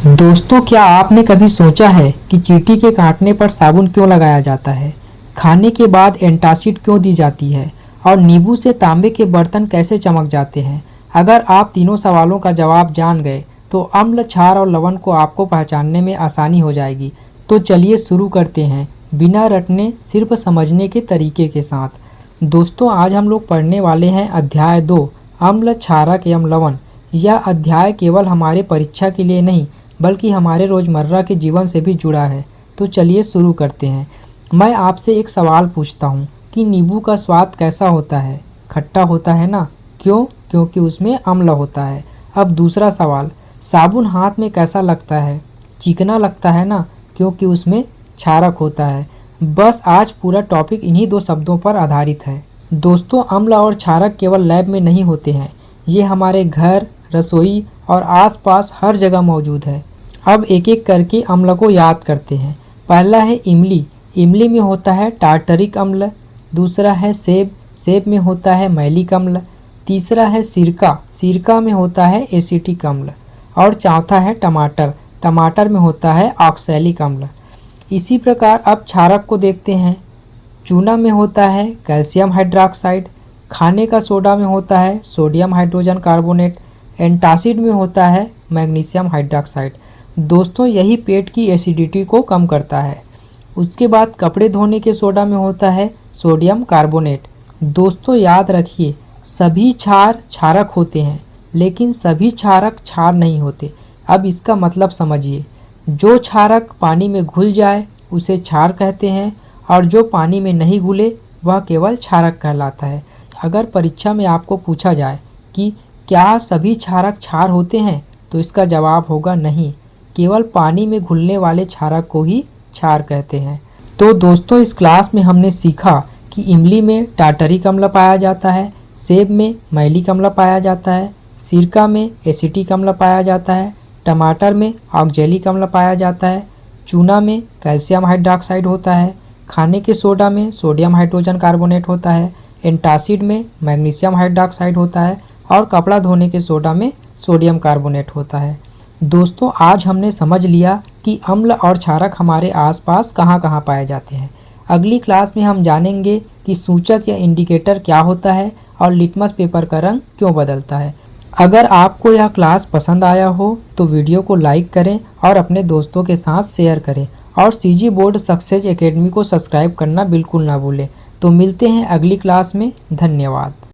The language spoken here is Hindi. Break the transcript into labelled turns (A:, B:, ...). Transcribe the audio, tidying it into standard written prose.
A: दोस्तों, क्या आपने कभी सोचा है कि चींटी के काटने पर साबुन क्यों लगाया जाता है? खाने के बाद एंटासिड क्यों दी जाती है? और नींबू से तांबे के बर्तन कैसे चमक जाते हैं? अगर आप तीनों सवालों का जवाब जान गए तो अम्ल, क्षार और लवण को आपको पहचानने में आसानी हो जाएगी। तो चलिए शुरू करते हैं, बिना रटने, सिर्फ समझने के तरीके के साथ। दोस्तों, आज हम लोग पढ़ने वाले हैं अध्याय 2, अम्ल, क्षारक एवं लवण। यह अध्याय केवल हमारे परीक्षा के लिए नहीं बल्कि हमारे रोज़मर्रा के जीवन से भी जुड़ा है। तो चलिए शुरू करते हैं। मैं आपसे एक सवाल पूछता हूँ कि नींबू का स्वाद कैसा होता है? खट्टा होता है ना? क्यों? क्योंकि उसमें अम्ल होता है। अब दूसरा सवाल, साबुन हाथ में कैसा लगता है? चिकना लगता है ना? क्योंकि उसमें क्षारक होता है। बस आज पूरा टॉपिक इन्हीं दो शब्दों पर आधारित है। दोस्तों, अम्ल और क्षारक केवल लैब में नहीं होते हैं, ये हमारे घर, रसोई और आसपास हर जगह मौजूद है। अब एक एक करके अम्ल को याद करते हैं। पहला है इमली। इमली में होता है टार्टरिक अम्ल। दूसरा है सेब। सेब में होता है मैलिक अम्ल। तीसरा है सिरका। सिरका में होता है एसिटिक अम्ल। और चौथा है टमाटर। टमाटर में होता है ऑक्सैलिक अम्ल। इसी प्रकार अब क्षारक को देखते हैं। चूना में होता है कैल्शियम हाइड्रोक्साइड। खाने का सोडा में होता है सोडियम हाइड्रोजन कार्बोनेट। एंटासिड में होता है मैग्नीशियम हाइड्रोक्साइड। दोस्तों, यही पेट की एसिडिटी को कम करता है। उसके बाद कपड़े धोने के सोडा में होता है सोडियम कार्बोनेट। दोस्तों, याद रखिए, सभी क्षार क्षारक होते हैं लेकिन सभी क्षारक क्षार नहीं होते। अब इसका मतलब समझिए, जो क्षारक पानी में घुल जाए उसे क्षार कहते हैं और जो पानी में नहीं घुले वह केवल क्षारक कहलाता है। अगर परीक्षा में आपको पूछा जाए कि क्या सभी क्षारक क्षार होते हैं तो इसका जवाब होगा नहीं, केवल पानी में घुलने वाले क्षारक को ही क्षार कहते हैं। तो दोस्तों, इस क्लास में हमने सीखा कि इमली में टार्टरिक अम्ल पाया जाता है, सेब में मैलिक अम्ल पाया जाता है, सिरका में एसिटिक अम्ल पाया जाता है, टमाटर में ऑक्जेलिक अम्ल पाया जाता है, चूना में कैल्शियम हाइड्रोक्साइड होता है, खाने के सोडा में सोडियम हाइड्रोजन कार्बोनेट होता है, एंटासिड में मैग्नीशियम हाइड्रोक्साइड होता है और कपड़ा धोने के सोडा में सोडियम कार्बोनेट होता है। दोस्तों, आज हमने समझ लिया कि अम्ल और क्षारक हमारे आसपास कहाँ कहाँ पाए जाते हैं। अगली क्लास में हम जानेंगे कि सूचक या इंडिकेटर क्या होता है और लिटमस पेपर का रंग क्यों बदलता है। अगर आपको यह क्लास पसंद आया हो तो वीडियो को लाइक करें और अपने दोस्तों के साथ शेयर करें और सीजी बोर्ड सक्सेस एकेडमी को सब्सक्राइब करना बिल्कुल ना भूलें। तो मिलते हैं अगली क्लास में। धन्यवाद।